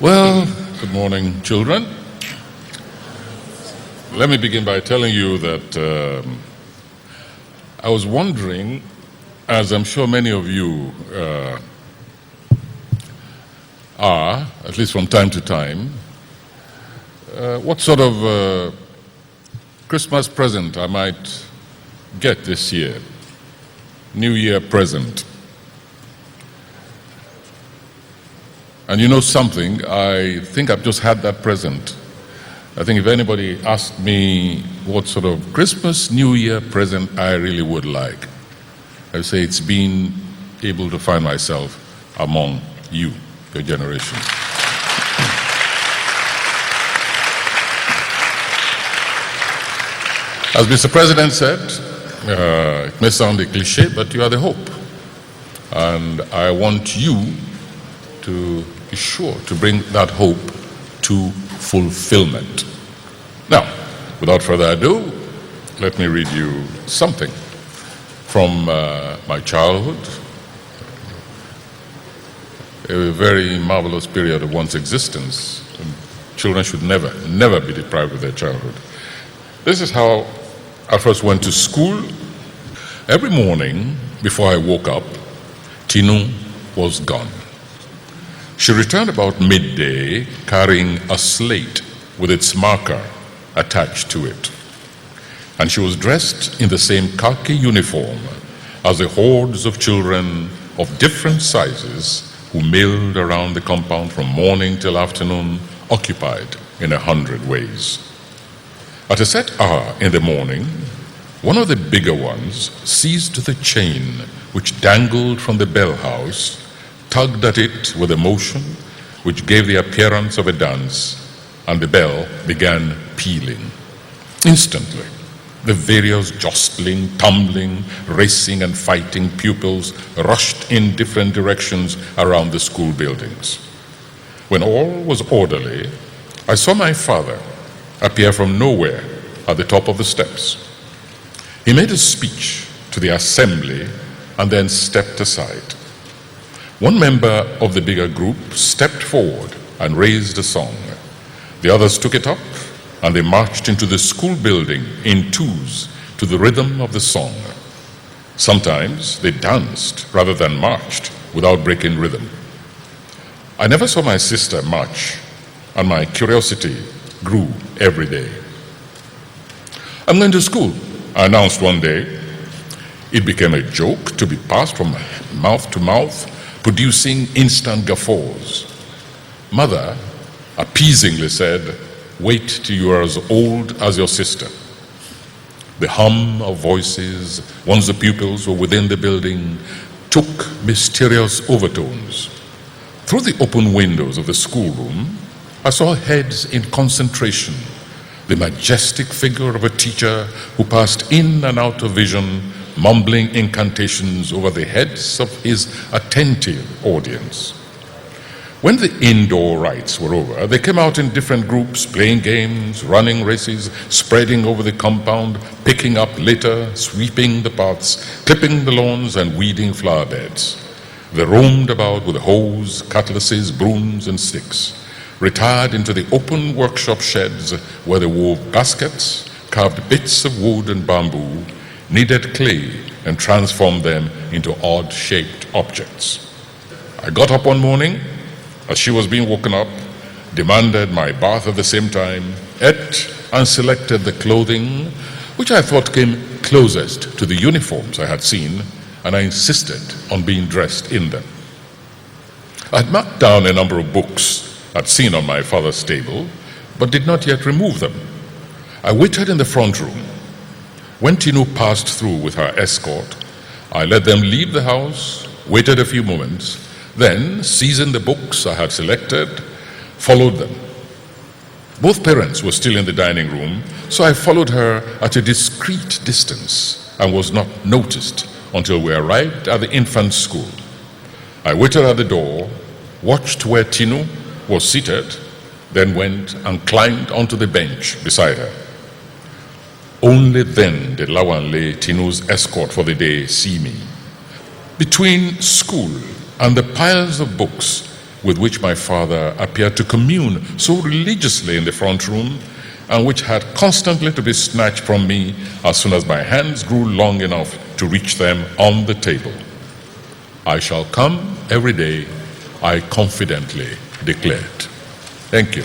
Well, good morning, children. Let me begin by telling you that I was wondering, as I'm sure many of you are, at least from time to time, what sort of Christmas present I might get this year, New Year present. And you know something, I think I've just had that present. I think if anybody asked me what sort of Christmas, New Year present I really would like, I'd say it's being able to find myself among you, your generation. As Mr. President said, it may sound a cliche, but you are the hope. And I want you to be sure to bring that hope to fulfillment. Now, without further ado, let me read you something from my childhood, a very marvelous period of one's existence. Children should never be deprived of their childhood. This is how I first went to school. Every morning before I woke up, Tinu was gone. She returned about midday carrying a slate with its marker attached to it. And she was dressed in the same khaki uniform as the hordes of children of different sizes who milled around the compound from morning till afternoon, occupied in 100 ways. At a set hour in the morning, one of the bigger ones seized the chain which dangled from the bell house, tugged at it with a motion which gave the appearance of a dance, and the bell began pealing. Instantly, the various jostling, tumbling, racing and fighting pupils rushed in different directions around the school buildings. When all was orderly, I saw my father appear from nowhere at the top of the steps. He made a speech to the assembly and then stepped aside. One member of the bigger group stepped forward and raised a song. The others took it up and they marched into the school building in twos to the rhythm of the song. Sometimes they danced rather than marched without breaking rhythm. I never saw my sister march, and my curiosity grew every day. "I'm going to school," I announced one day. It became a joke to be passed from mouth to mouth, producing instant guffaws. Mother appeasingly said, "Wait till you are as old as your sister." The hum of voices, once the pupils were within the building, took mysterious overtones. Through the open windows of the schoolroom, I saw heads in concentration, the majestic figure of a teacher who passed in and out of vision, mumbling incantations over the heads of his attentive audience. When the indoor rites were over, they came out in different groups, playing games, running races, spreading over the compound, picking up litter, sweeping the paths, clipping the lawns, and weeding flower beds. They roamed about with hoes, cutlasses, brooms, and sticks, retired into the open workshop sheds where they wove baskets, carved bits of wood and bamboo, kneaded clay, and transformed them into odd-shaped objects. I got up one morning as she was being woken up, demanded my bath at the same time, ate and selected the clothing which I thought came closest to the uniforms I had seen, and I insisted on being dressed in them. I had marked down a number of books I'd seen on my father's table, but did not yet remove them. I waited in the front room. When Tinu passed through with her escort, I let them leave the house, waited a few moments, then, seizing the books I had selected, followed them. Both parents were still in the dining room, so I followed her at a discreet distance and was not noticed until we arrived at the infant school. I waited at the door, watched where Tinu was seated, then went and climbed onto the bench beside her. Only then did Lawanle, Tinu's escort for the day, see me. Between school and the piles of books, with which my father appeared to commune so religiously in the front room, and which had constantly to be snatched from me as soon as my hands grew long enough to reach them on the table. I shall come every day, I confidently declared. Thank you.